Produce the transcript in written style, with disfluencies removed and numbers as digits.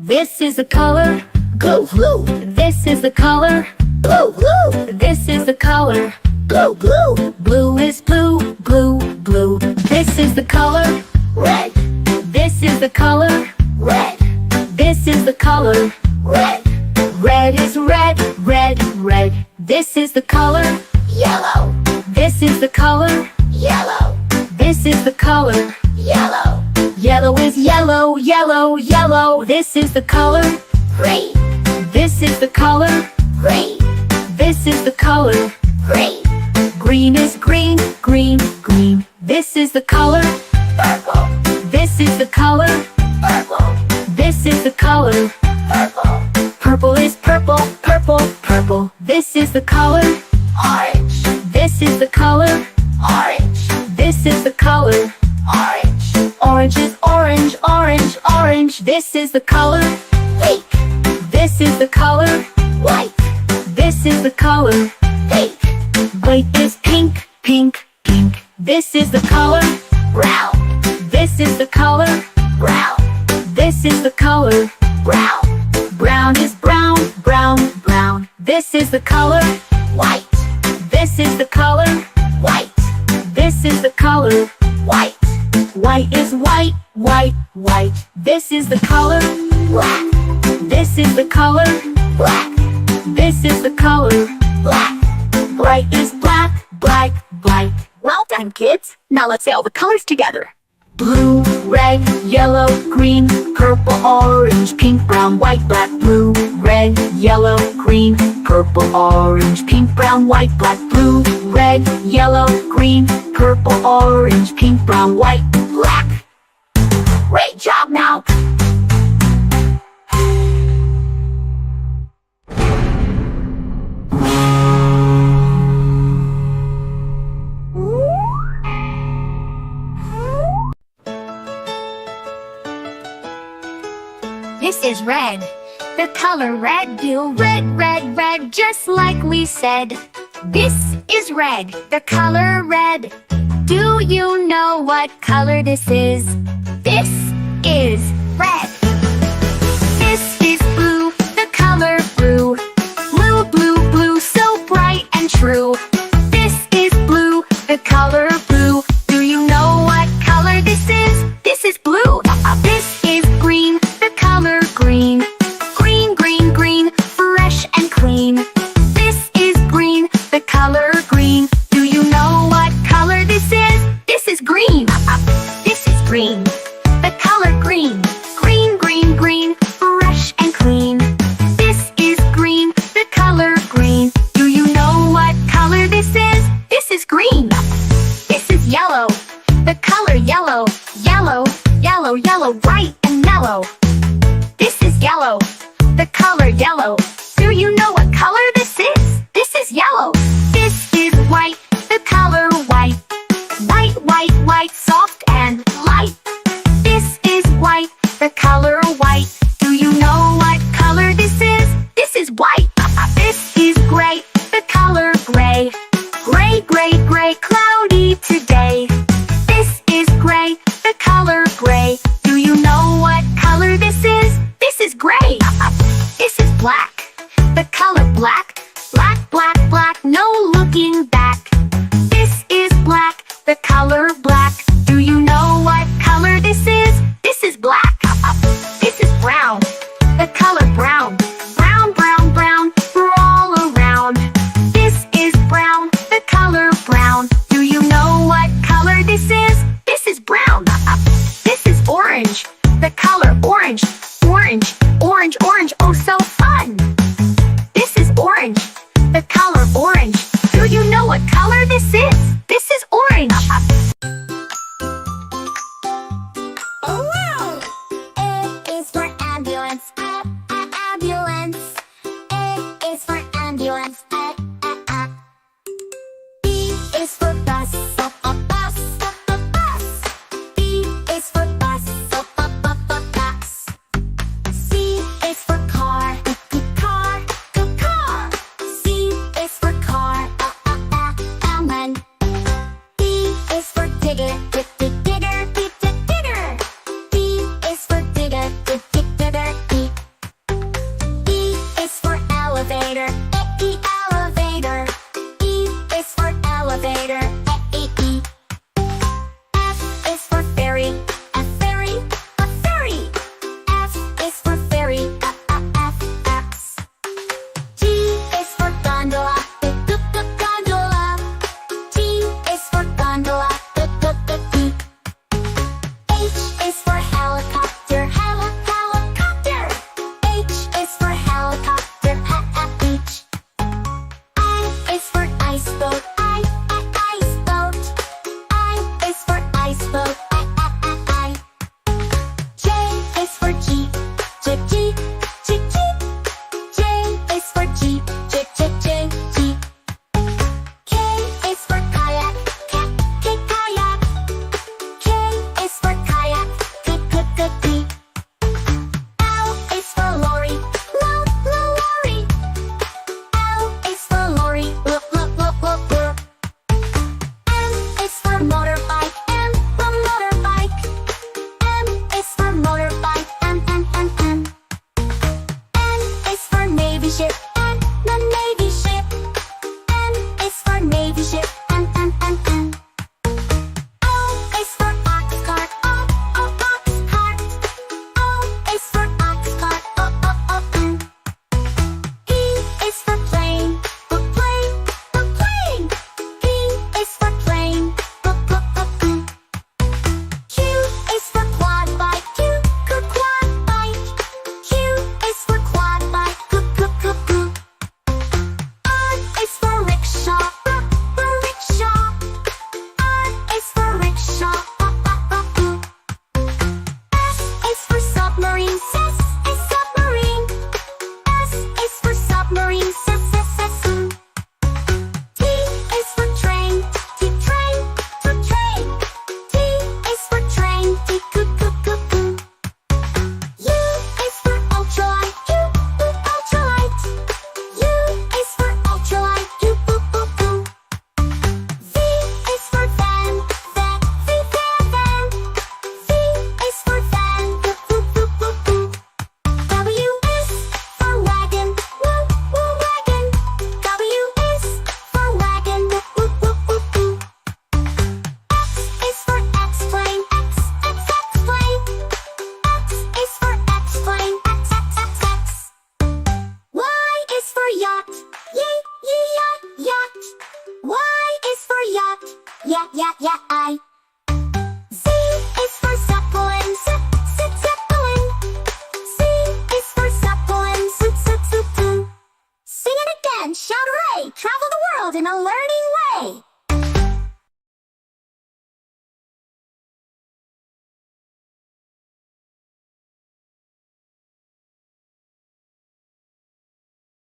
This is the color blue, blue. This is the color blue, blue. This is the color blue, blue. Blue is blue, blue, blue. This is the color red. This is the color red. This is the color red. Red is red, red, red. This is the color yellow. This is the color yellow. This is the color yellow. Yellow is yellow, yellow, yellow. This is the color green. This is the color green. This is the color green. Green is green, green, green. This is the color purple. This is the color purple. This is the color purple. Purple is purple, purple, purple. This is the color orange. This is the color orange. This is the color orange. Orange is orange, orange, orange. This is the color pink. This is the color white. This is the color pink. White is pink, pink, pink. This is the color brown. This is the color brown. This is the color brown. Brown is brown, brown, brown. This is the color white. This is the color white. This is the color white. White is white, white, white. This is the color black. This is the color black. This is the color black. Bright is black, black, black. Well done, kids. Now let's say all the colors together. Blue, red, yellow, green, purple, orange, pink, brown, white, black, blue, red, yellow, green, purple, orange, pink, brown, white, black, blue, red, yellow, green, purple, orange, pink, brown, white, black. Great job now! This is red. The color red, do red, red, red, just like we said. This is red. The color red. Do you know what color this is? This is red. This is blue. The color blue. Blue, blue, blue, so bright and true. This is blue. The color blue. Do you know what color this is? This is blue. This is green. The color green. Green, green, green, fresh and clean. This is green. The color green. Do you know what color this is? This is green. This is green. The color green. Green, green, green, fresh and clean. This is green. The color green. Do you know what color this is? This is green. This is yellow. The color yellow. Yellow, yellow, yellow, bright and mellow. This is yellow. The color yellow. Do you know what color this is? This is yellow. This is white. The color white. White, white, white, soft and light. This is white. The color white. Do you know what color this is? This is white. This is gray. The color gray. Gray, gray, gray, cloudy today. This is gray. The color gray. Do you know what color this is? This is gray. This is black. The color black. Black, black, black, no looking back. This is black. The color black.